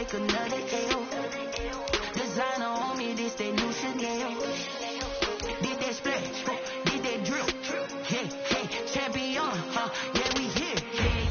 take another L. Designer on me, this they new Chanel. Did that splash, did that drill. Yeah, champion, yeah, we here.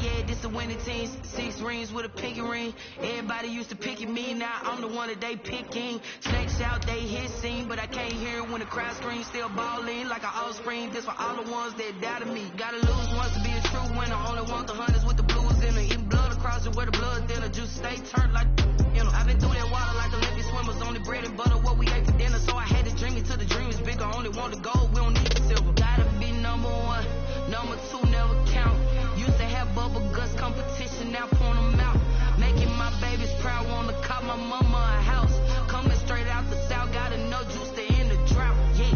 Yeah, this the winning teams. 6 rings with a pinky ring. Everybody used to picking me, now I'm the one that they picking. Snakes out, they hissing, but I can't hear it when the crowd screams. Still balling like an offspring. This for all the ones that doubted me. Gotta lose once to be a true winner. Only want the hunters with the blues in it. Eating blood across it where the blood thinner. Juice stay turned like, you know. I've been through that water like Olympic swimmers. Only bread and butter, what we ate for dinner. So I had to dream it till the dream is bigger. Only want the gold, we don't need the silver. Gotta be number 1, number 2 never count. Used to have bubble guts competition, now point them out. Making my babies proud, wanna cop my mama a house. Coming straight out the south, gotta know juice to end the drought. Yeah,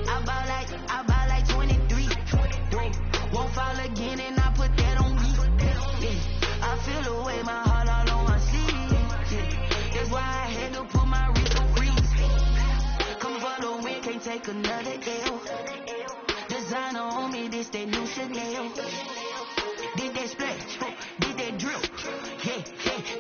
I buy like 23. Won't fall again, and I put that on me. Yeah, I feel the way, my heart all on my sleeve. Yeah, that's why I had to put my wrist on freeze. Come for the win, can't take another L. Designer on me, this that new Chanel. Did that splash, did that drill. Yeah,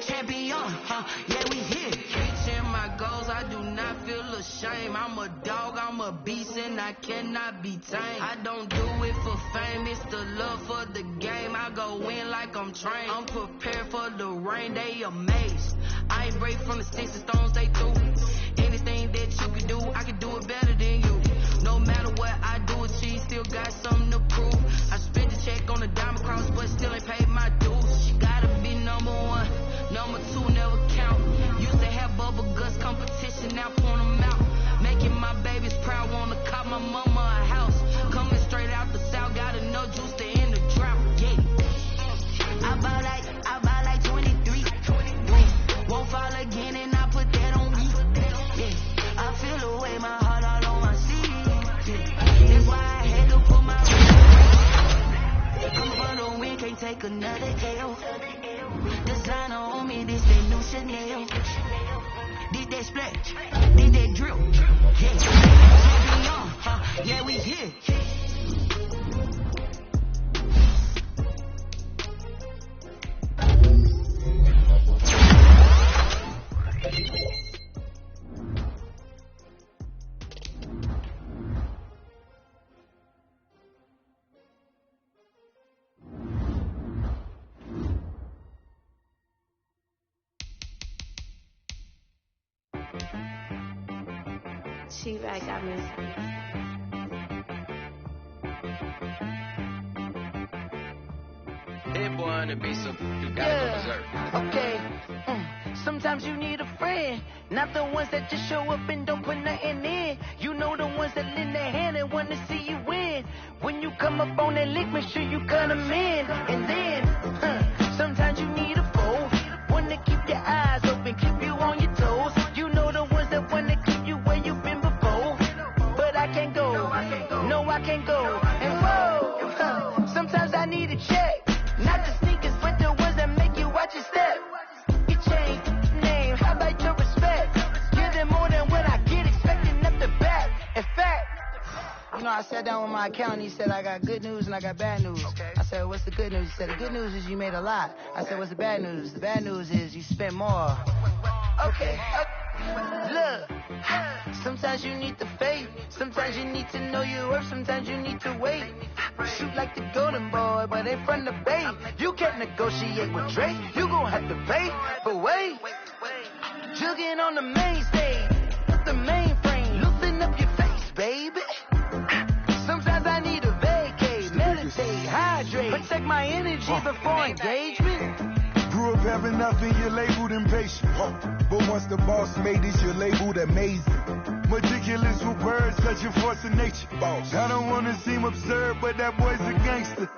champion, yeah, we here. Reaching my goals, I do not feel ashamed. I'm a dog, I'm a beast, and I cannot be tamed. I don't do it for fame, it's the love for the game. I go in like I'm trained. I'm prepared for the rain, they amazed. I ain't break from the sticks and stones they threw. Anything that you can do, I can do it better than you. No matter what I do, achieve, still got something to prove. I spent the check on the diamond cross, but still ain't paid my dues. Gotta be number 1, number 2 never count. Used to have bubble guts competition, now point them out. Making my babies proud, wanna cop my mama a house. Coming straight out the south, gotta know juice to end the drought. Yeah, I buy like 23. Won't fall again, and I put that on me. Yeah, I feel the way, my heart all on my sleeve. Yeah, that's why I had to put my come for the win, can't take another L. Designer on me, this that new Chanel. Did that splash, did that drill. Yeah, champion, yeah, we here. She right, got me. That boy on the beat, so you gotta go berserk. Okay. Sometimes you need a friend, not the ones that just show up and don't put nothing in. You know the ones that lend their hand and want to see you win. When you come up on that lick, make sure you cut them in. And then, sometimes you need a foe, one to keep your eyes open, keep you on your toes. You know the ones that want to keep you where you've been before. But I can't go, no, I can't go. And whoa, sometimes I need a check. Not the sneakers, but the ones that make you watch your step. You change name, how about your respect? Give them more than what I get, expecting up the back. In fact, you know, I sat down with my accountant, he said, I got good news and I got bad news. Okay. I said, what's the good news? He said, the good news is you made a lot. I said, what's the bad news? The bad news is you spent more. Okay. Look, sometimes you need the faith, sometimes you need to know your worth, sometimes you need to wait. Shoot like the golden boy, but in front of Bay. You can't negotiate with Drake, you gon' have to pay. But wait, jugging on the main stage, with the mainframe, loosen up your face, baby. Sometimes I need a vacate, meditate, hydrate, protect my energy before engagement. Grew up having nothing, you're labeled impatient. But once the boss made it, you're labeled amazing. Meticulous with words, such a force of nature. I don't wanna seem absurd, but that boy's a gangster.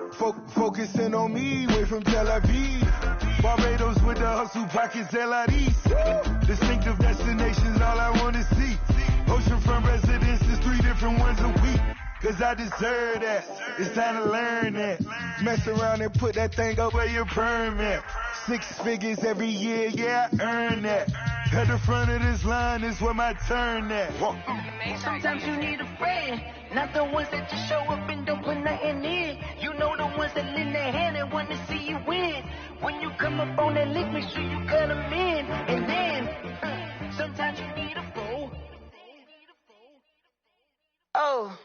Focusing on me, way from Tel Aviv. Barbados with the hustle pockets, LIDs. Distinctive destinations, all I wanna see. Oceanfront residences, 3 different ones a week. Cause I deserve that, it's time to learn that. Mess around and put that thing over your permit. 6 figures every year, yeah, I earn that. At the front of this line is where my turn at. Sometimes you need a friend, not the ones that just show up and don't put nothing in. You know the ones that lend their hand and want to see you win. When you come up on that lick, make sure you cut them in. And then, sometimes you need a fool. Oh,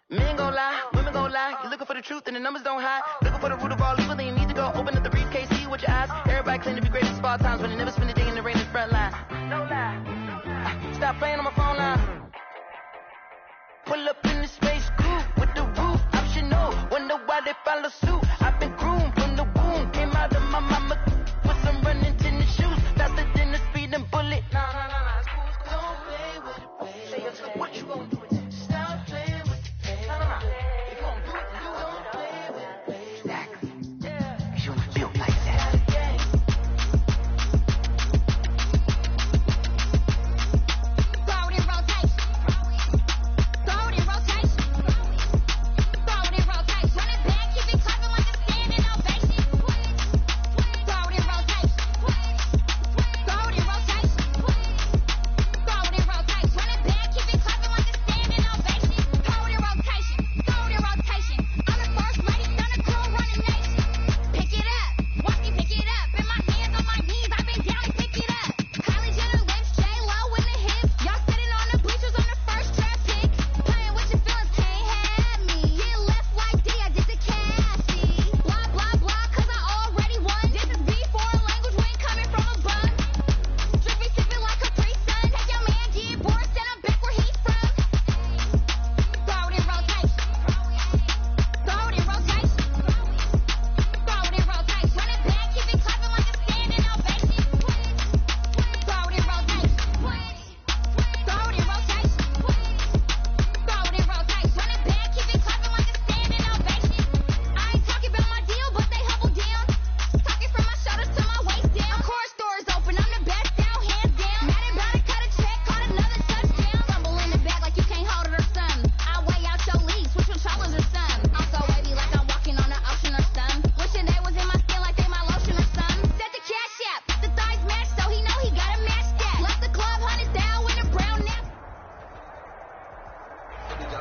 men gon' lie, women gon' lie. You're looking for the truth and the numbers don't hide. Looking for the root of all evil, then you need to go open up the briefcase, see with your eyes. Everybody claim to be great at small times, but they never spend a day in the rain in the front line. No lie. Stop playing on my phone line. Pull up in the space coupe with the roof optional. Wonder why they follow suit. I've been groomed from the womb. Came out of my mama with some running tennis shoes. Faster than the speeding bullet. No. Don't play with it, baby. Say what you gon' do it. Stop playing with it, baby. No. If you gon' do it, you don't play with it, baby. Exactly. Yeah. You feel like that.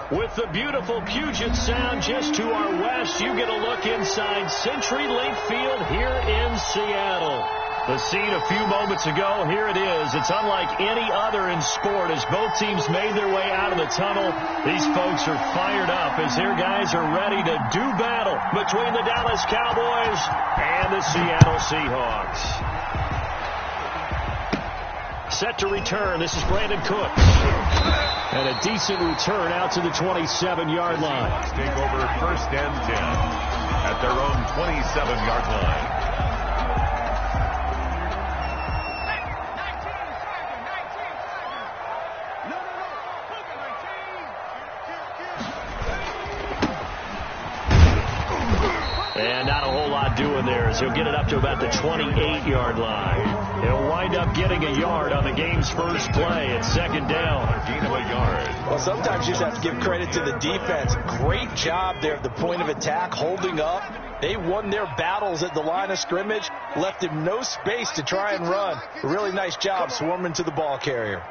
With the beautiful Puget Sound just to our west, you get a look inside CenturyLink Field here in Seattle. The scene a few moments ago, here it is. It's unlike any other in sport as both teams made their way out of the tunnel. These folks are fired up as their guys are ready to do battle between the Dallas Cowboys and the Seattle Seahawks. Set to return. This is Brandon Cooks. And a decent return out to the 27-yard line. Seahawks take over first and 10 at their own 27-yard line. And not a whole lot doing there as he'll get it up to about the 28-yard line. He'll wind up getting a yard on the game's first play. It's second down. Gain of a yard. Well, sometimes you just have to give credit to the defense. Great job there at the point of attack, holding up. They won their battles at the line of scrimmage, left him no space to try and run. A really nice job swarming to the ball carrier.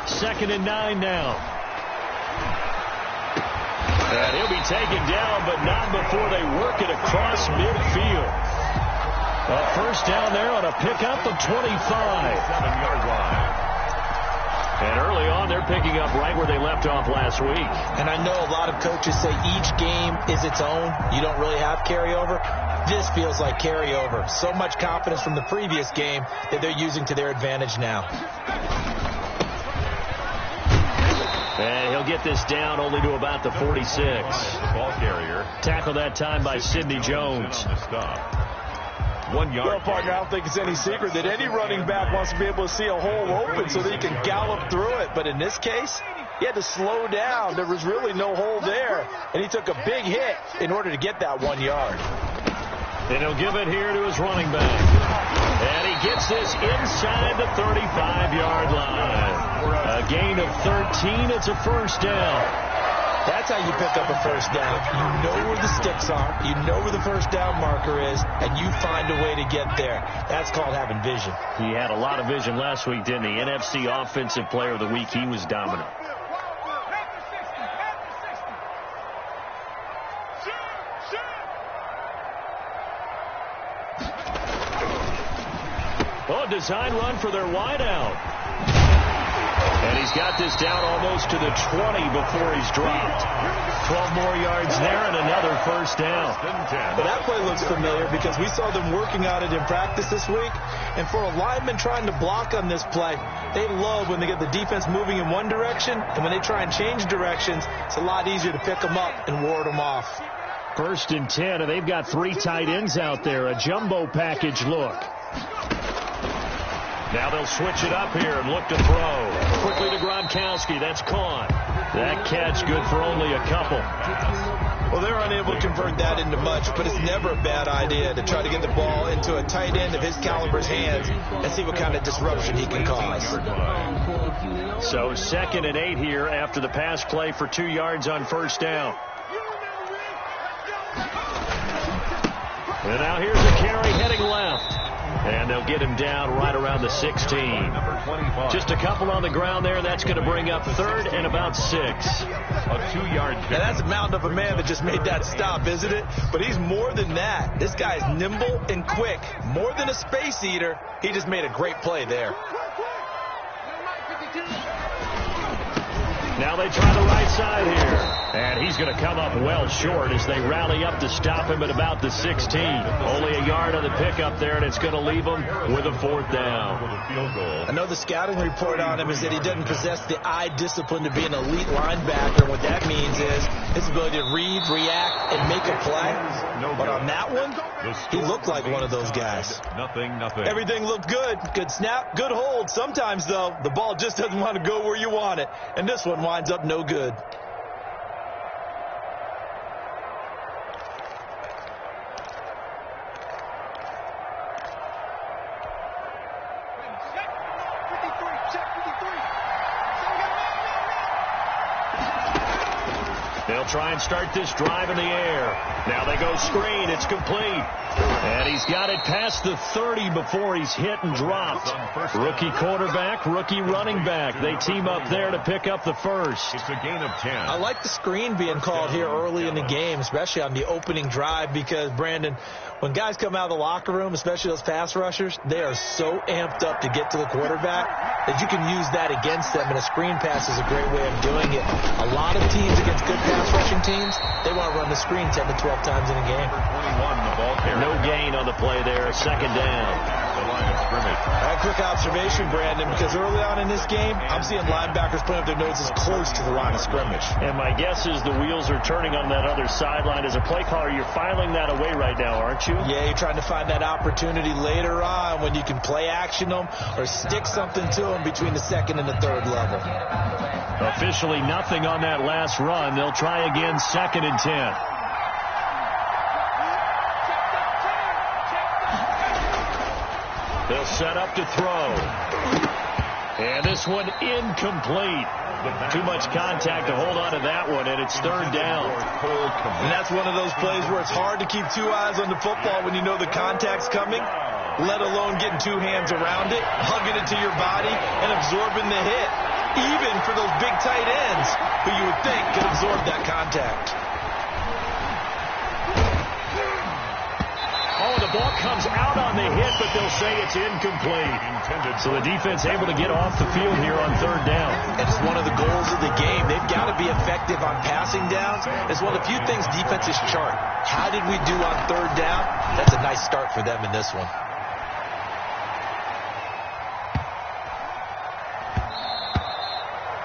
2nd and 9 now. And he'll be taken down, but not before they work it across midfield. A first down there on a pickup of 25. 7-yard line. And early on, they're picking up right where they left off last week. And I know a lot of coaches say each game is its own. You don't really have carryover. This feels like carryover. So much confidence from the previous game that they're using to their advantage now. And he'll get this down only to about the 46. Ball carrier. Tackled that time by Sidney Jones. 1 yard. Well, partner, I don't think it's any secret that any running back wants to be able to see a hole open so that he can gallop through it. But in this case, he had to slow down. There was really no hole there. And he took a big hit in order to get that 1 yard. And he'll give it here to his running back. And he gets this inside the 35-yard line. A gain of 13. It's a first down. That's how you pick up a first down. You know where the sticks are. You know where the first down marker is. And you find a way to get there. That's called having vision. He had a lot of vision last week, didn't he? NFC Offensive Player of the Week. He was dominant. Oh, design run for their wideout. And he's got this down almost to the 20 before he's dropped. 12 more yards there and another first down. But that play looks familiar because we saw them working on it in practice this week. And for a lineman trying to block on this play, they love when they get the defense moving in one direction. And when they try and change directions, it's a lot easier to pick them up and ward them off. 1st and 10, and they've got 3 tight ends out there. A jumbo package look. Now they'll switch it up here and look to throw. Quickly to Gronkowski. That's caught. That catch good for only a couple. Well, they're unable to convert that into much, but it's never a bad idea to try to get the ball into a tight end of his caliber's hands and see what kind of disruption he can cause. So 2nd and 8 here after the pass play for 2 yards on first down. And now here's a carry heading left. And they'll get him down right around the 16. Just a couple on the ground there. That's going to bring up 3rd and about 6. A 2-yard carry. Now that's a mountain of a man that just made that stop, isn't it? But he's more than that. This guy's nimble and quick. More than a space eater. He just made a great play there. Now they try the right side here. And he's going to come up well short as they rally up to stop him at about the 16. Only a yard on the pickup there, and it's going to leave him with a 4th down. I know the scouting report on him is that he doesn't possess the eye discipline to be an elite linebacker. What that means is his ability to read, react, and make a play. But on that one, he looked like one of those guys. Nothing. Everything looked good. Good snap, good hold. Sometimes, though, the ball just doesn't want to go where you want it. And this one winds up no good. They'll try and start this drive in the air. Now they go screen. It's complete. And he's got it past the 30 before he's hit and dropped. Rookie quarterback, rookie running back. They team up there to pick up the first. It's a gain of 10. I like the screen being called here early in the game, especially on the opening drive, because, Brandon, when guys come out of the locker room, especially those pass rushers, they are so amped up to get to the quarterback that you can use that against them, and a screen pass is a great way of doing it. A lot of teams against good pass rushing teams, they want to run the screen 10 to 12 times in a game. 21, the ball carrier. No gain on the play there. 2nd down. The line of scrimmage. A quick observation, Brandon, because early on in this game, I'm seeing linebackers putting up their noses close to the line of scrimmage. And my guess is the wheels are turning on that other sideline. As a play caller, you're filing that away right now, aren't you? Yeah, you're trying to find that opportunity later on when you can play action them or stick something to them between the 2nd and the 3rd level. Officially nothing on that last run. They'll try again 2nd and 10. They'll set up to throw. And this one incomplete. Too much contact to hold on to that one, and it's 3rd down. And that's one of those plays where it's hard to keep 2 eyes on the football when you know the contact's coming, let alone getting 2 hands around it, hugging it to your body, and absorbing the hit, even for those big tight ends who you would think could absorb that contact. Oh, the ball comes out on the hit, but they'll say it's incomplete. So the defense able to get off the field here on 3rd down. And it's one of the goals of the game. They've got to be effective on passing downs. It's one of the few things defenses chart. How did we do on 3rd down? That's a nice start for them in this one.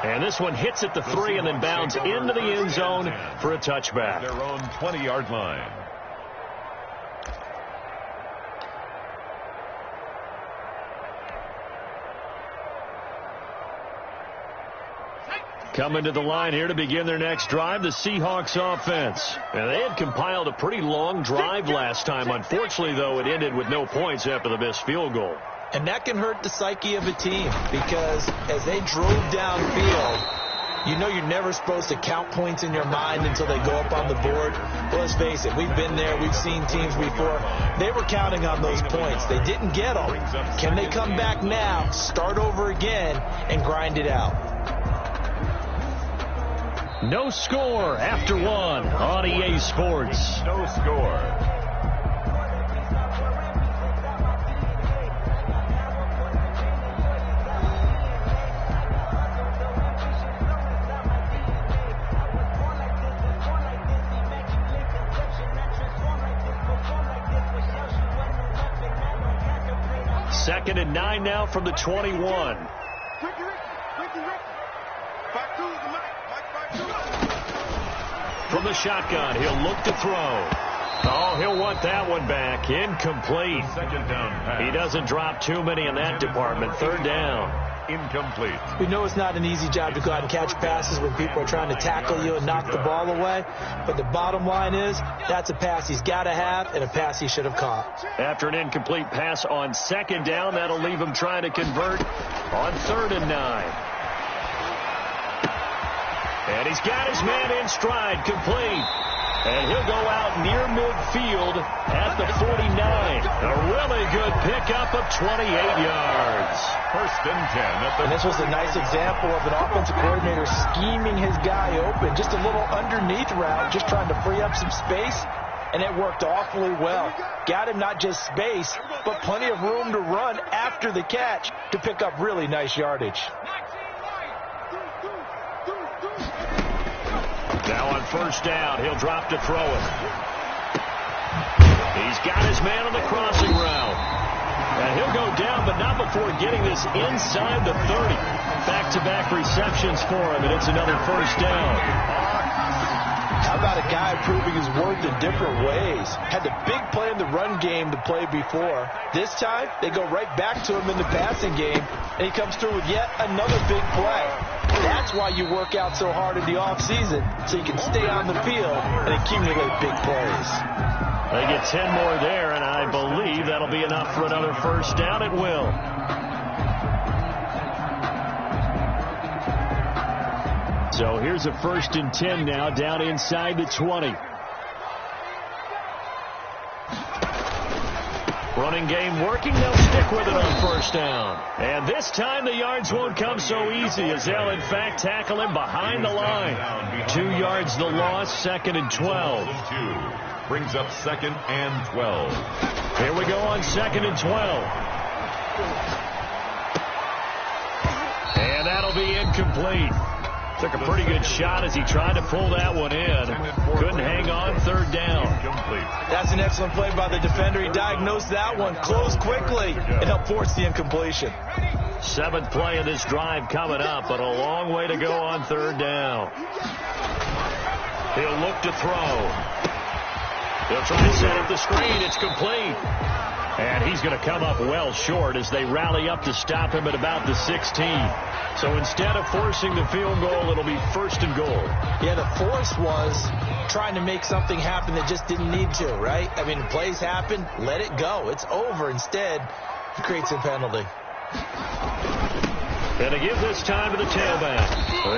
And this one hits at the 3 and then bounds into the end zone for a touchback. Their own 20-yard line. Coming to the line here to begin their next drive, the Seahawks offense. And they had compiled a pretty long drive last time. Unfortunately, though, it ended with no points after the missed field goal. And that can hurt the psyche of a team because as they drove downfield, you know you're never supposed to count points in your mind until they go up on the board. Well, let's face it, we've been there. We've seen teams before. They were counting on those points. They didn't get them. Can they come back now, start over again, and grind it out? No score after 1 on EA Sports. No score. 2nd and 9 now from the 21. From the shotgun, he'll look to throw. Oh, he'll want that one back. Incomplete. Second down pass. He doesn't drop too many in that department. 3rd down. Incomplete. We know it's not an easy job to go out and catch passes when people are trying to tackle you and knock the ball away. But the bottom line is, that's a pass he's got to have and a pass he should have caught. After an incomplete pass on 2nd down, that'll leave him trying to convert on 3rd and 9. And he's got his man in stride, complete. And he'll go out near midfield at the 49. A really good pickup of 28 yards. 1st and 10. And this was a nice example of an offensive coordinator scheming his guy open. Just a little underneath route, just trying to free up some space. And it worked awfully well. Got him not just space, but plenty of room to run after the catch to pick up really nice yardage. Now on 1st down, he'll drop to throw it. He's got his man on the crossing route. And he'll go down, but not before getting this inside the 30. Back-to-back receptions for him, and it's another 1st down. How about a guy proving his worth in different ways? Had the big play in the run game to play before. This time, they go right back to him in the passing game, and he comes through with yet another big play. That's why you work out so hard in the offseason, so you can stay on the field and accumulate big plays. They get 10 more there, and I believe that'll be enough for another 1st down. It will. So here's a 1st and 10 now, down inside the 20. Running game working. They'll stick with it on 1st down. And this time the yards won't come so easy, as they'll in fact tackle him behind the line. 2 yards the loss, 2nd and 12. Brings up 2nd and 12. Here we go on 2nd and 12. And that'll be incomplete. Took a pretty good shot as he tried to pull that one in. Couldn't hang on. 3rd down. That's an excellent play by the defender. He diagnosed that one, closed quickly, and helped force the incompletion. 7th play of this drive coming up, but a long way to go on 3rd down. He'll look to throw. He'll try to set up the screen. It's complete. And he's going to come up well short as they rally up to stop him at about the 16. So instead of forcing the field goal, it'll be 1st and goal. Yeah, the force was trying to make something happen that just didn't need to, right? I mean, plays happen, let it go. It's over. Instead, he creates a penalty. And to give this time to the tailback.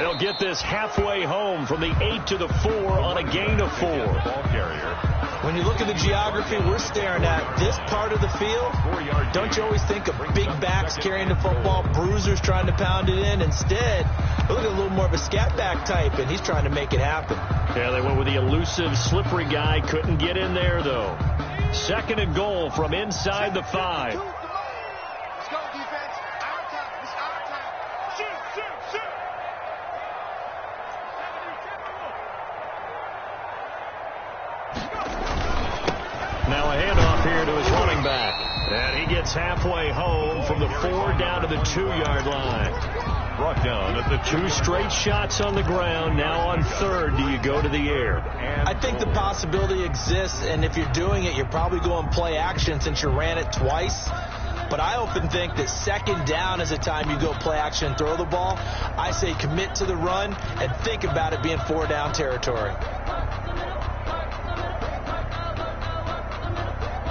They'll get this halfway home from the 8 to the 4 on a gain of 4. Ball carrier. When you look at the geography we're staring at, this part of the field, don't you always think of big backs carrying the football, bruisers trying to pound it in? Instead, look at a little more of a scat back type, and he's trying to make it happen. Yeah, they went with the elusive, slippery guy. Couldn't get in there, though. 2nd and goal from inside the 5. Let's go, defense. Our time. It's our time. Shoot, shoot, shoot. Now a handoff here to his running back. And he gets halfway home from the 4 down to the 2-yard line. Brought down at the 2 straight shots on the ground. Now on 3rd, do you go to the air? I think the possibility exists, and if you're doing it, you're probably going play action since you ran it twice. But I often think that 2nd down is the time you go play action and throw the ball. I say commit to the run and think about it being 4 down territory.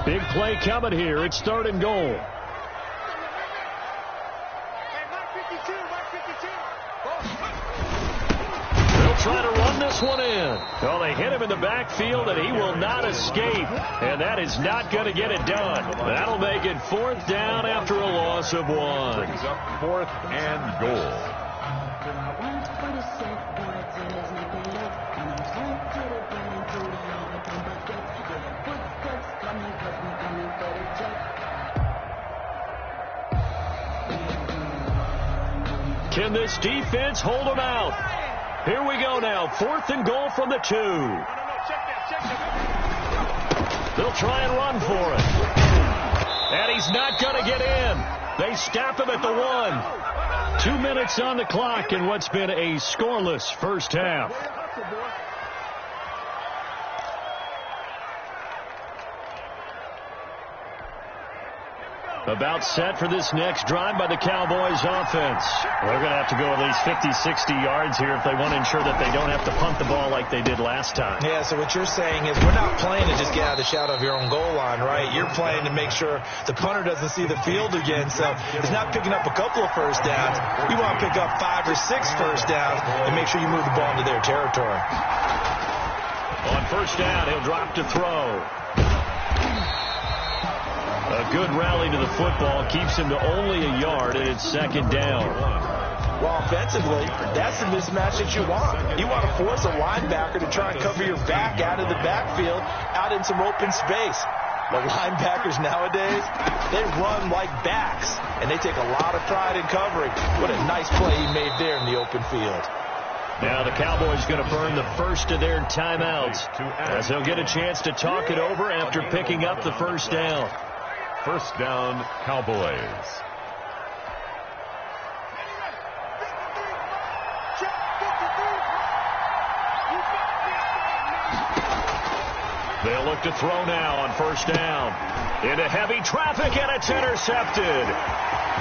Big play coming here. It's 3rd and goal. They'll try to run this one in. Well, they hit him in the backfield, and he will not escape. And that is not going to get it done. That'll make it 4th down after a loss of 1. brings up 4th and goal. Can this defense hold them out? Here we go now. 4th and goal from the 2. They'll try and run for it. And he's not going to get in. They stop him at the 1. 2 minutes on the clock in what's been a scoreless first half. About set for this next drive by the Cowboys offense. They're going to have to go at least 50, 60 yards here if they want to ensure that they don't have to punt the ball like they did last time. Yeah, so what you're saying is we're not playing to just get out of the shadow of your own goal line, right? You're playing to make sure the punter doesn't see the field again. So it's not picking up a couple of first downs. You want to pick up 5 or 6 first downs and make sure you move the ball into their territory. On first down, he'll drop to throw. A good rally to the football keeps him to only a yard, and it's second down. Well, offensively, that's the mismatch that you want. You want to force a linebacker to try and cover your back out of the backfield, out in some open space. The linebackers nowadays, they run like backs, and they take a lot of pride in covering. What a nice play he made there in the open field. Now the Cowboys going to burn the first of their timeouts, as they'll get a chance to talk it over after picking up the first down. First down, Cowboys. They'll look to throw now on first down. Into heavy traffic, and it's intercepted.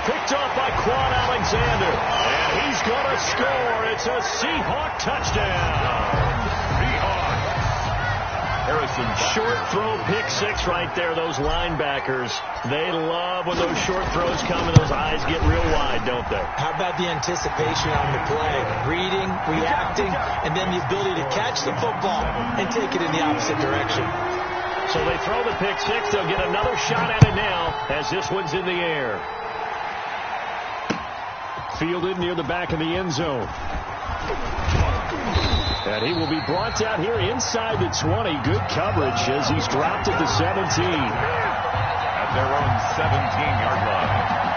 Picked off by Quan Alexander. And he's going to score. It's a Seahawk touchdown. Harrison, short throw, pick six right there. Those linebackers, they love when those short throws come and those eyes get real wide, don't they? How about the anticipation on the play? Reading, reacting, and then the ability to catch the football and take it in the opposite direction. So they throw the pick six. They'll get another shot at it now as this one's in the air. Fielded near the back of the end zone. And he will be brought down here inside the 20. Good coverage as he's dropped at the 17. At their own 17-yard line.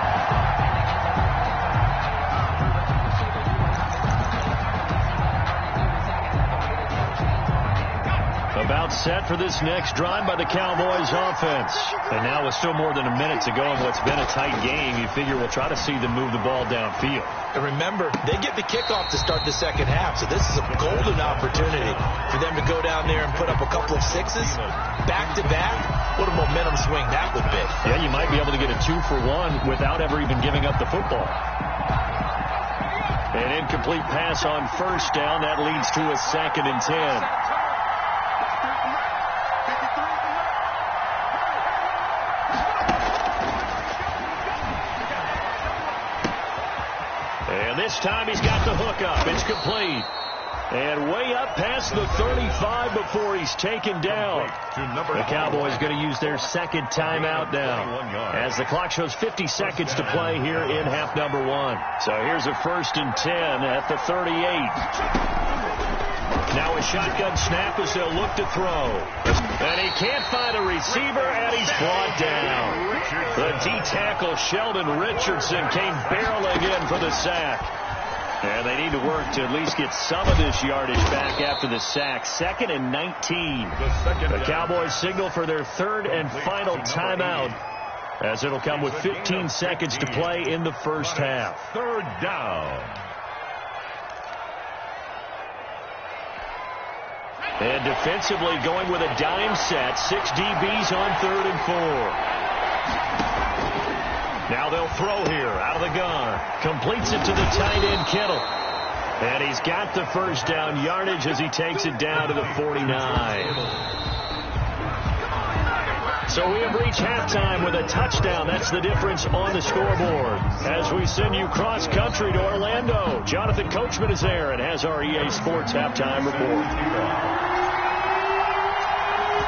About set for this next drive by the Cowboys offense. And now with still more than a minute to go in what's been a tight game, you figure we'll try to see them move the ball downfield. And remember, they get the kickoff to start the second half, so this is a golden opportunity for them to go down there and put up a couple of sixes back-to-back. What a momentum swing that would be. Yeah, you might be able to get a 2-for-1 without ever even giving up the football. An incomplete pass on first down. That leads to a 2nd and 10. This time he's got the hook up. It's complete. And way up past the 35 before he's taken down. The Cowboys going to use their second timeout now, as the clock shows 50 seconds to play here in half number 1. So here's a 1st and 10 at the 38. Now a shotgun snap as they'll look to throw. And he can't find a receiver, and he's brought down. The D-tackle Sheldon Richardson came barreling in for the sack. And they need to work to at least get some of this yardage back after the sack. 2nd and 19. The Cowboys signal for their 3rd and final timeout, as it'll come with 15 seconds to play in the first half. 3rd down. And defensively going with a dime set. 6 DBs on 3rd and 4. Now they'll throw here out of the gun. Completes it to the tight end, Kittle. And he's got the first down yardage as he takes it down to the 49. So we have reached halftime with a touchdown. That's the difference on the scoreboard. As we send you cross-country to Orlando, Jonathan Coachman is there and has our EA Sports halftime report.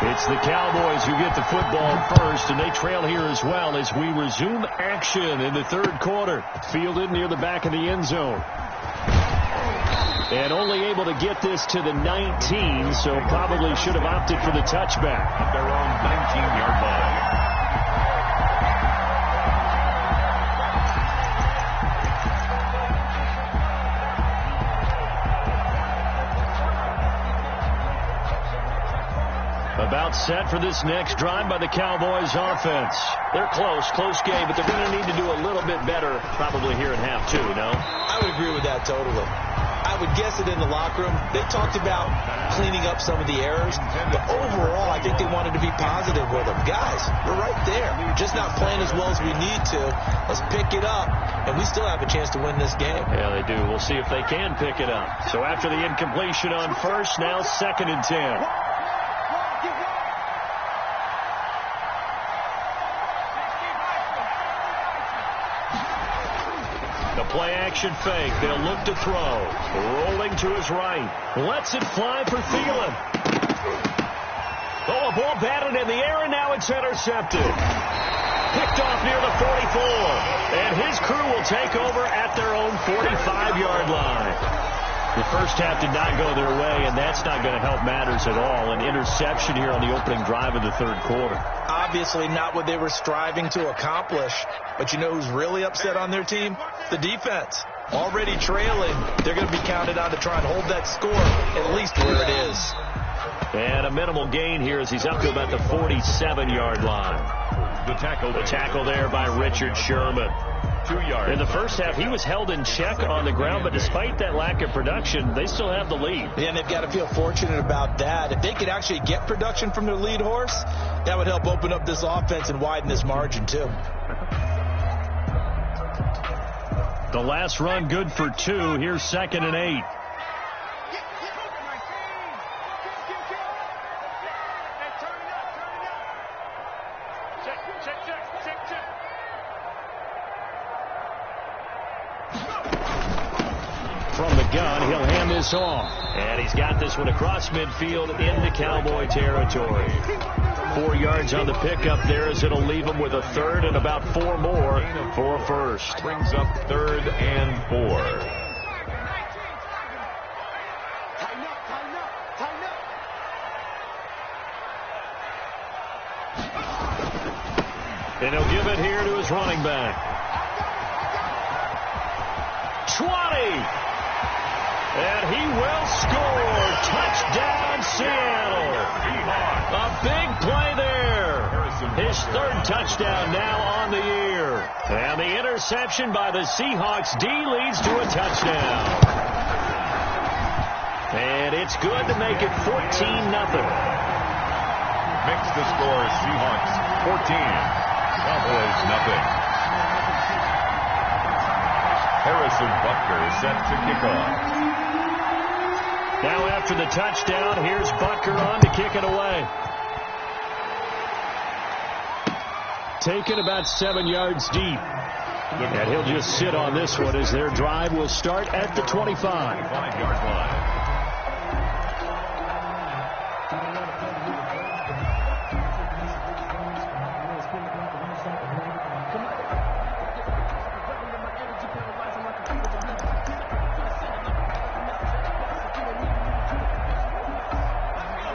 It's the Cowboys who get the football first, and they trail here as well as we resume action in the 3rd quarter. Fielded near the back of the end zone. And only able to get this to the 19, so probably should have opted for the touchback. At their own 19-yard line. About set for this next drive by the Cowboys offense. They're close game, but they're going to need to do a little bit better probably here in half two, no? I would agree with that totally. I would guess it in the locker room. They talked about cleaning up some of the errors, but overall, I think they wanted to be positive with them. Guys, we're right there. Just not playing as well as we need to. Let's pick it up, and we still have a chance to win this game. Yeah, they do. We'll see if they can pick it up. So after the incompletion on first, now 2nd and 10. Play-action fake. They'll look to throw. Rolling to his right. Lets it fly for Thielen. Oh, a ball batted in the air, and now it's intercepted. Picked off near the 44. And his crew will take over at their own 45-yard line. The first half did not go their way, and that's not going to help matters at all. An interception here on the opening drive of the third quarter. Obviously not what they were striving to accomplish. But you know who's really upset on their team? The defense. Already trailing. They're going to be counted on to try and hold that score at least where it is. And a minimal gain here as he's up to about the 47-yard line. The tackle there by Richard Sherman. 2 yards. In the first half, he was held in check on the ground, but despite that lack of production, they still have the lead. Yeah, and they've got to feel fortunate about that. If they could actually get production from their lead horse, that would help open up this offense and widen this margin, too. The last run good for 2. Here's 2nd and 8. From the gun, he'll hand this off. And he's got this one across midfield into Cowboy territory. 4 yards on the pickup there as it'll leave him with a third and about 4 more for first. Brings up 3rd and 4. And he'll give it here to his running back. 20. And he will score. Touchdown, Seattle. A big play there. His 3rd touchdown now on the year. And the interception by the Seahawks D leads to a touchdown. And it's good to make it 14-0. Makes the score Seahawks 14. Cowboys nothing. Harrison Butker set to kick off. Now after the touchdown, here's Butker on to kick it away. Taken about 7 yards deep. And he'll just sit on this one as their drive will start at the 25. 25-yard line.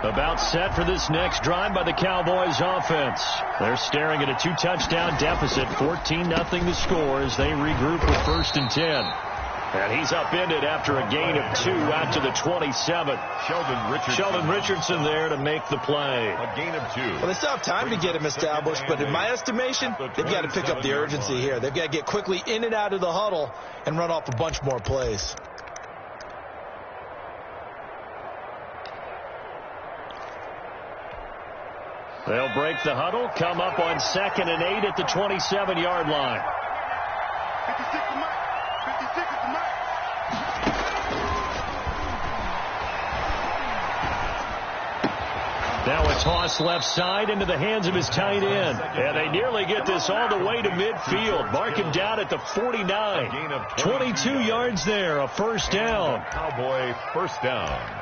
About set for this next drive by the Cowboys offense. They're staring at a 2-touchdown deficit, 14-0 the score as they regroup with 1st and 10. And he's upended after a gain of 2 out to the 27. Sheldon Richardson there to make the play. A gain of 2. Well, they still have time to get him established, but in my estimation, they've got to pick up the urgency here. They've got to get quickly in and out of the huddle and run off a bunch more plays. They'll break the huddle, come up on 2nd and 8 at the 27-yard line. 56 to Mike. 56 to Mike. Now a toss left side into the hands of his tight end. And they nearly get this all the way to midfield. Mark him down at the 49. 22 yards there, a 1st down. Cowboy 1st down.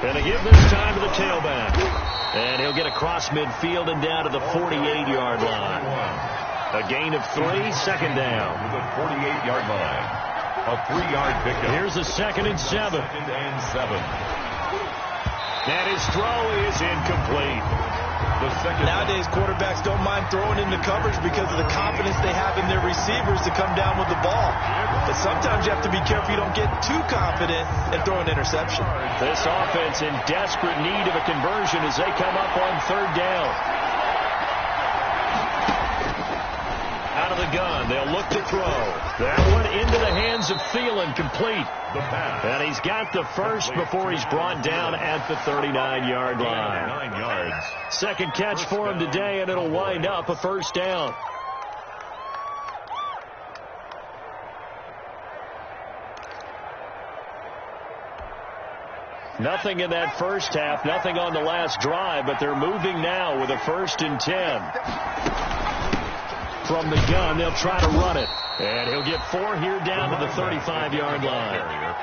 And they give this time to the tailback. And he'll get across midfield and down to the 48-yard line. A gain of 3, 2nd down. To the 48-yard line. A 3-yard pickup. Here's a 2nd and 7. 2nd and 7. And his throw is incomplete. Nowadays, quarterbacks don't mind throwing into coverage because of the confidence they have in their receivers to come down with the ball. But sometimes you have to be careful you don't get too confident and throw an interception. This offense in desperate need of a conversion as they come up on 3rd down. Out of the gun, they'll look to throw. That one into the hands of Thielen, complete. The pass. And he's got the first before he's brought down at the 39-yard line. 9 yards. 2nd catch for him today, and it'll wind up a 1st down. Nothing in that first half, nothing on the last drive, but they're moving now with a 1st and 10. From the gun, they'll try to run it. And he'll get 4 here down to the 35-yard line.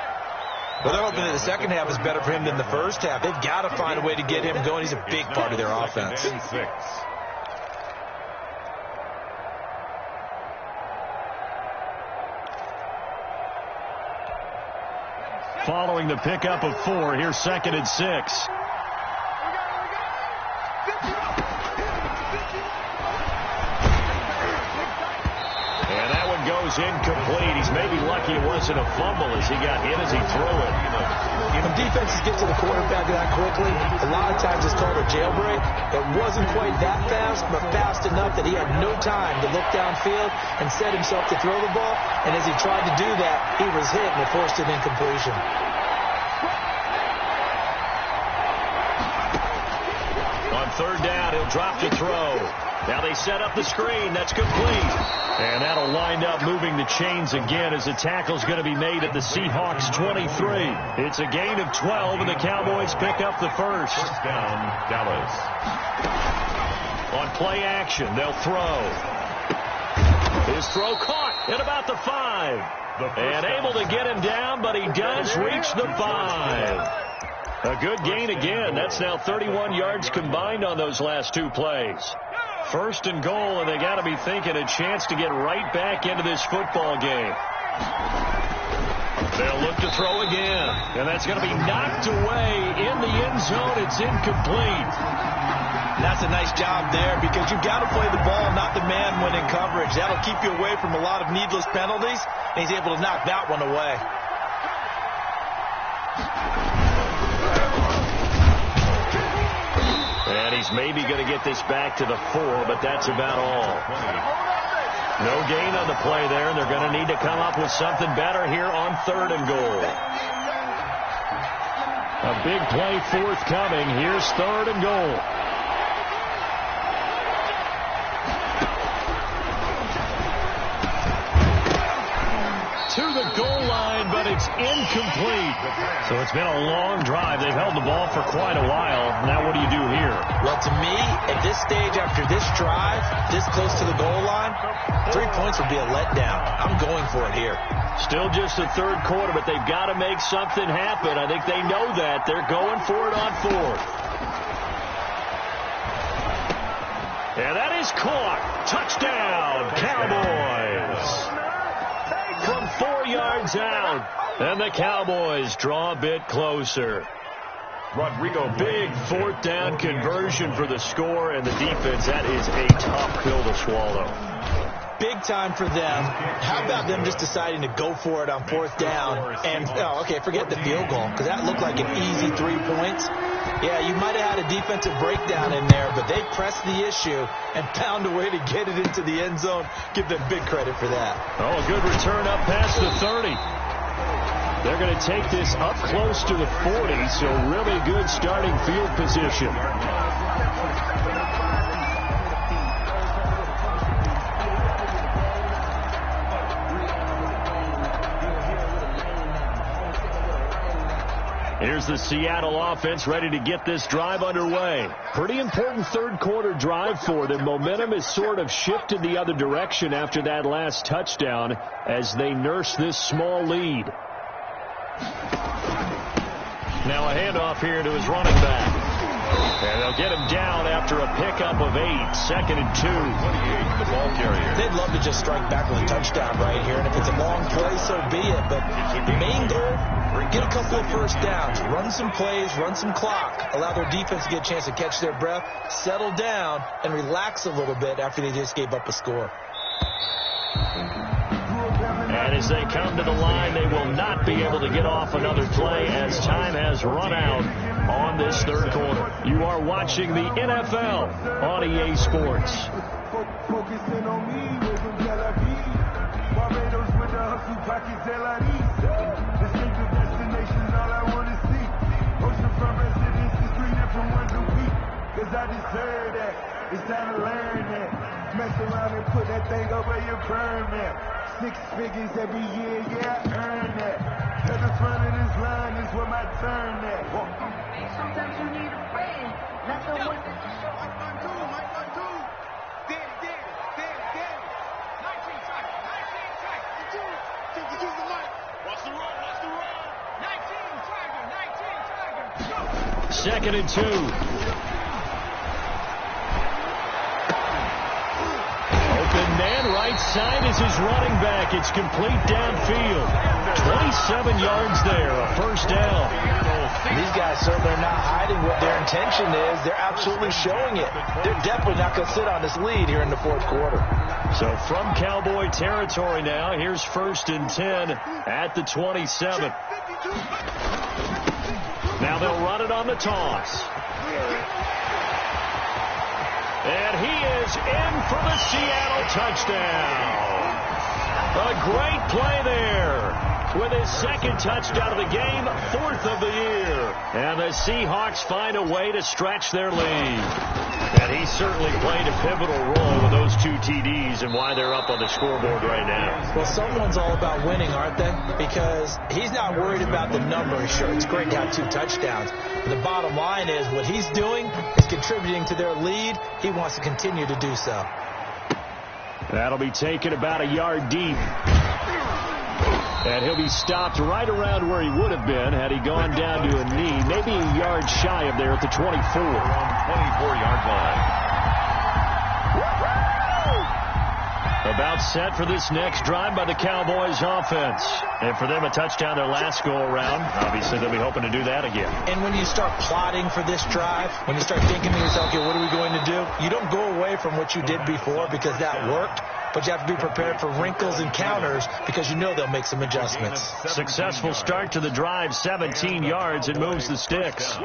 Well, they're hoping that the second half is better for him than the first half. They've got to find a way to get him going. He's a big part of their offense. 2nd and 6. Following the pickup of 4, here's 2nd and 6. And that one goes incomplete. He's maybe lucky it wasn't a fumble as he got hit as he threw it. When defenses get to the quarterback that quickly, a lot of times it's called a jailbreak. It wasn't quite that fast, but fast enough that he had no time to look downfield and set himself to throw the ball. And as he tried to do that, he was hit and it forced an incompletion. On 3rd down, he'll drop to throw. Now they set up the screen. That's complete. And that'll wind up moving the chains again as the tackle's going to be made at the Seahawks 23. It's a gain of 12, and the Cowboys pick up the first. 1st down, Dallas. On play action, they'll throw. His throw caught at about the 5. And able to get him down, but he does reach the 5. A good gain again. That's now 31 yards combined on those last 2 plays. 1st and goal, and they got to be thinking a chance to get right back into this football game. They'll look to throw again, and that's going to be knocked away in the end zone. It's incomplete. That's a nice job there because you've got to play the ball, not the man when in coverage. That'll keep you away from a lot of needless penalties, and he's able to knock that one away. And he's maybe going to get this back to the 4, but that's about all. No gain on the play there, and they're going to need to come up with something better here on 3rd and goal. A big play forthcoming. Here's 3rd and goal. To the goal line, but it's incomplete. So it's been a long drive. They've held the ball for quite a while. Now what do you do here? Well, to me, at this stage after this drive, this close to the goal line, 3 points would be a letdown. I'm going for it here. Still just the 3rd quarter, but they've got to make something happen. I think they know that. They're going for it on 4th. And that is caught. Touchdown, Cowboys. From 4 yards out, and the Cowboys draw a bit closer. Rodrigo, big 4th down conversion for the score, and the defense, that is a tough pill to swallow. Big time for them. How about them just deciding to go for it on 4th down? And, forget the field goal, because that looked like an easy 3 points. Yeah, you might have had a defensive breakdown in there, but they pressed the issue and found a way to get it into the end zone. Give them big credit for that. Oh, a good return up past the 30. They're going to take this up close to the 40, so really good starting field position. Here's the Seattle offense ready to get this drive underway. Pretty important 3rd quarter drive for them. Momentum has sort of shifted the other direction after that last touchdown as they nurse this small lead. Now a handoff here to his running back. And they'll get him down after a pickup of 8, 2nd and 2. 28, the ball carrier. They'd love to just strike back with a touchdown right here, and if it's a long play, so be it. But the main goal, get a couple of first downs, run some plays, run some clock, allow their defense to get a chance to catch their breath, settle down, and relax a little bit after they just gave up a score. And as they come to the line, they will not be able to get off another play as time has run out on this third quarter. You are watching the NFL on EA Sports. Focusing on me with some Tel Aviv. Barbados with the hustle pockets, distinctive destinations, all I want to see. Oceanfront residences, 3 different ones a week. Cause I deserve that. It's time to learn that. Mess around and put that thing over your permit. 6 figures every year, yeah, I earn that. At the front of this line is where my turn at. Sometimes you need a friend. Not the one that you show. Mike on two. Daddy. 19 tight. Take the the mic. Watch the run. 19 Tiger. Go. 2nd and 2. Open man, right side is his running back. It's complete downfield. 27 yards there, a first down. These guys certainly are not hiding what their intention is. They're absolutely showing it. They're definitely not going to sit on this lead here in the fourth quarter. So from Cowboy territory now, here's 1st and 10 at the 27. Now they'll run it on the toss. And he is in for the Seattle touchdown. A great play there with his 2nd touchdown of the game, 4th of the year. And the Seahawks find a way to stretch their lead. And he certainly played a pivotal role with those 2 TDs and why they're up on the scoreboard right now. Well, someone's all about winning, aren't they? Because he's not worried about the number. Sure, it's great to have 2 touchdowns. But the bottom line is what he's doing is contributing to their lead. He wants to continue to do so. That'll be taken about a yard deep. And he'll be stopped right around where he would have been had he gone down to a knee, maybe a yard shy of there at the 24. Around 24-yard line. About set for this next drive by the Cowboys offense. And for them, a touchdown their last go-around. Obviously, they'll be hoping to do that again. And when you start plotting for this drive, when you start thinking to yourself, okay, what are we going to do? You don't go away from what you did before because that worked. But you have to be prepared for wrinkles and counters because you know they'll make some adjustments. Successful start to the drive, 17 yards. It moves the sticks.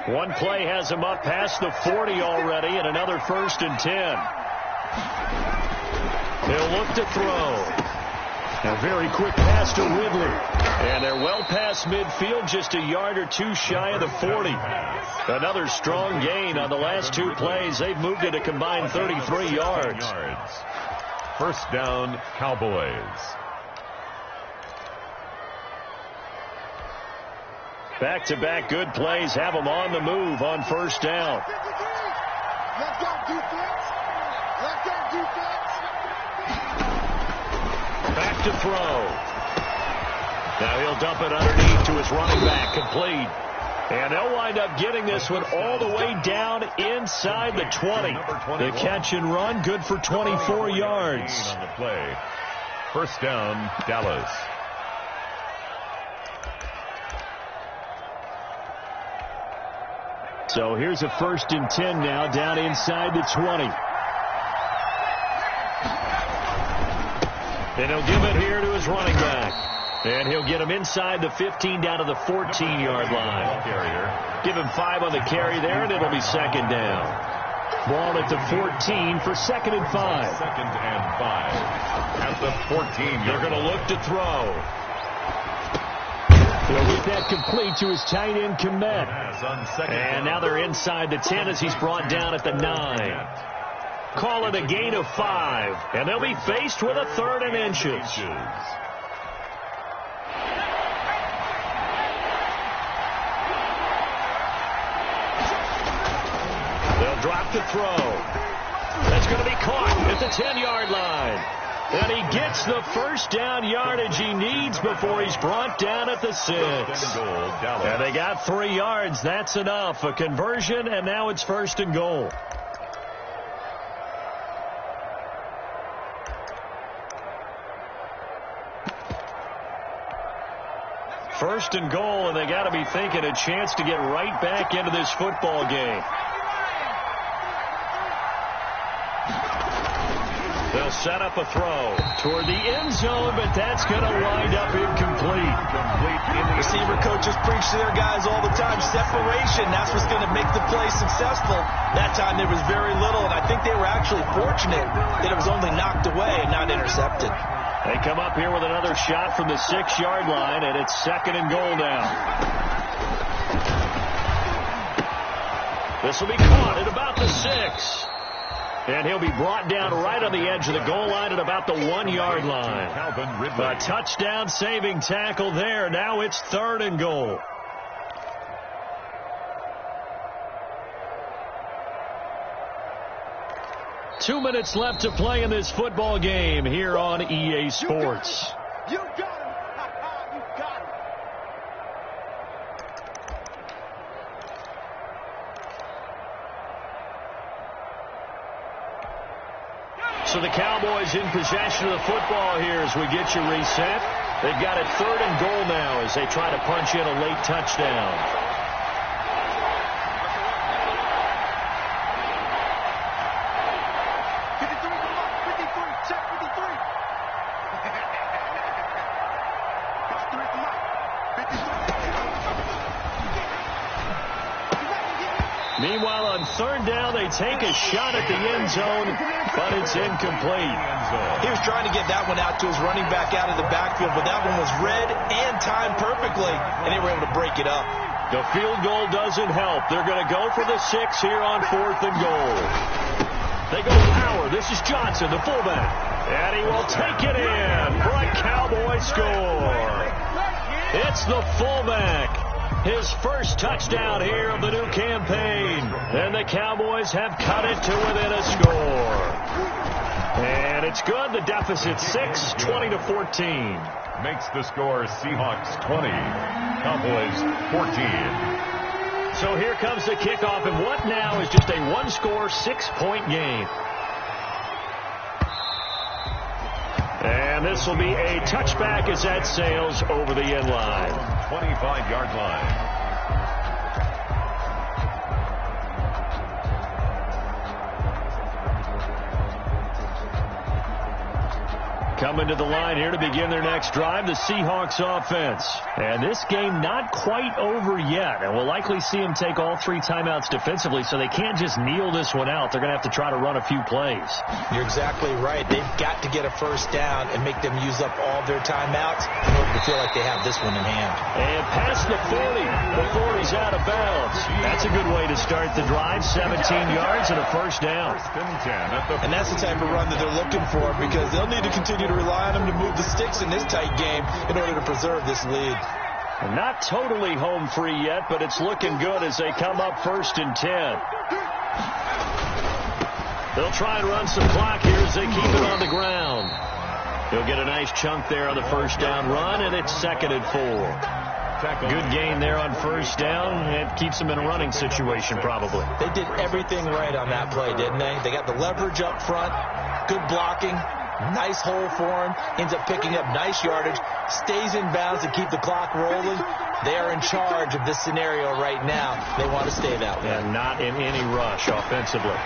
One play has him up past the 40 already, and another 1st and 10. He'll look to throw. A very quick pass to Ridley. And they're well past midfield, just a yard or 2 shy of the 40. Another strong gain on the last 2 plays. They've moved it a combined 33 yards. First down, Cowboys. Back-to-back good plays have them on the move on first down. Let's go, defense. Back to throw. Now he'll dump it underneath to his running back, complete. And they'll wind up getting this one all the way down inside the 20. The catch and run, good for 24 yards. On the play. First down, Dallas. So here's a 1st and 10 now down inside the 20. And he'll give it here to his running back. And he'll get him inside the 15 down to the 14-yard line. Give him 5 on the carry there, and it'll be 2nd down. Ball at the 14 for 2nd and 5. 2nd and 5. At the 14. They're going to look to throw. He'll get that complete to his tight end, Komet. And now they're inside the 10 as he's brought down at the 9. Call it a gain of 5. And they'll be faced with a 3rd and inches. They'll drop the throw. That's going to be caught at the 10-yard line. And he gets the first down yardage he needs before he's brought down at the 6. And they got 3 yards. That's enough. A conversion, and now it's 1st and goal. First and goal, and they got to be thinking a chance to get right back into this football game. They'll set up a throw toward the end zone, but that's going to wind up incomplete. Receiver coaches preach to their guys all the time. Separation, that's what's going to make the play successful. That time there was very little, and I think they were actually fortunate that it was only knocked away and not intercepted. They come up here with another shot from the 6-yard line, and it's 2nd and goal now. This will be caught at about the 6. And he'll be brought down right on the edge of the goal line at about the 1-yard line. A touchdown-saving tackle there. Now it's 3rd and goal. Two minutes left to play in this football game here on EA Sports. You got him. You got him. So the Cowboys in possession of the football here as we get you reset. They've got it 3rd and goal now as they try to punch in a late touchdown. Meanwhile, on 3rd down, they take a shot at the end zone, but it's incomplete. He was trying to get that one out to his running back out of the backfield, but that one was read and timed perfectly, and they were able to break it up. The field goal doesn't help. They're going to go for the 6 here on 4th and goal. They go power. This is Johnson, the fullback. And he will take it in for a Cowboy score. It's the fullback. His first touchdown here of the new campaign. And the Cowboys have cut it to within a score. And it's good. The deficit 6, 20-14. Makes the score Seahawks 20, Cowboys 14. So here comes the kickoff, and what now is just a one-score, 6-point game. And this will be a touchback as that sails over the end line. 25-yard line. Coming to the line here to begin their next drive, the Seahawks offense. And this game not quite over yet. And we'll likely see them take all 3 timeouts defensively, so they can't just kneel this one out. They're going to have to try to run a few plays. You're exactly right. They've got to get a first down and make them use up all their timeouts in order to feel like they have this one in hand. And past the 40 before he's out of bounds. That's a good way to start the drive. 17 yards and a first down. And that's the type of run that they're looking for, because they'll need to continue to rely on them to move the sticks in this tight game in order to preserve this lead. Not totally home free yet, but it's looking good as they come up 1st and 10. They'll try and run some clock here as they keep it on the ground. He'll get a nice chunk there on the first down run, and it's 2nd and 4. Good gain there on first down. It keeps them in a running situation probably. They did everything right on that play, didn't they? They got the leverage up front, good blocking, nice hole for him, ends up picking up nice yardage, stays in bounds to keep the clock rolling. They are in charge of this scenario right now. They want to stay that way. And not in any rush offensively.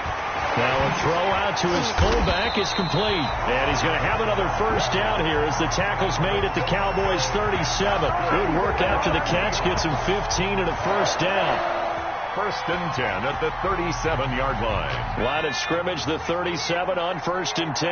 Now a throw out to his fullback is complete. And he's going to have another first down here as the tackle's made at the Cowboys 37. Good work after the catch. Gets him 15 and a first down. 1st and 10 at the 37-yard line. Line of scrimmage, the 37 on 1st and 10.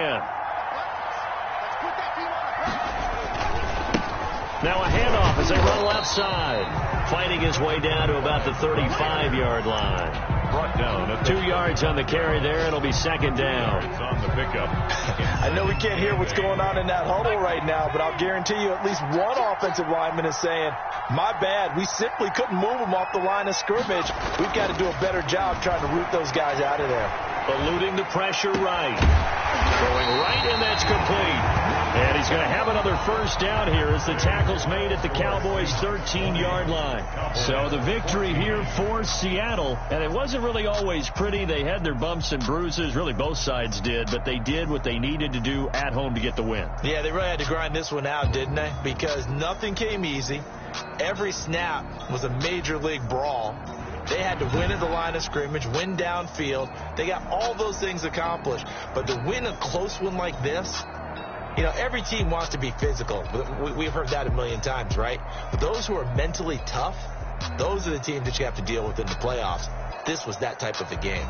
Now a handoff as they run left side. Fighting his way down to about the 35-yard line. Brought down at 2 yards on the carry there. It'll be 2nd down. It's on the pickup. I know we can't hear what's going on in that huddle right now, but I'll guarantee you at least one offensive lineman is saying, my bad, we simply couldn't move them off the line of scrimmage. We've got to do a better job trying to root those guys out of there. Eluding the pressure right. Throwing right, and that's complete. first down here as the tackle's made at the Cowboys' 13-yard line. So the victory here for Seattle, and it wasn't really always pretty. They had their bumps and bruises. Really, both sides did, but they did what they needed to do at home to get the win. Yeah, they really had to grind this one out, didn't they? Because nothing came easy. Every snap was a major league brawl. They had to win at the line of scrimmage, win downfield. They got all those things accomplished. But to win a close one like this, you know, every team wants to be physical. We've heard that a million times, right? But those who are mentally tough, those are the teams that you have to deal with in the playoffs. This was that type of a game.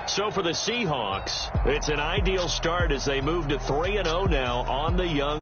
So for the Seahawks, it's an ideal start as they move to 3-0 now on the young.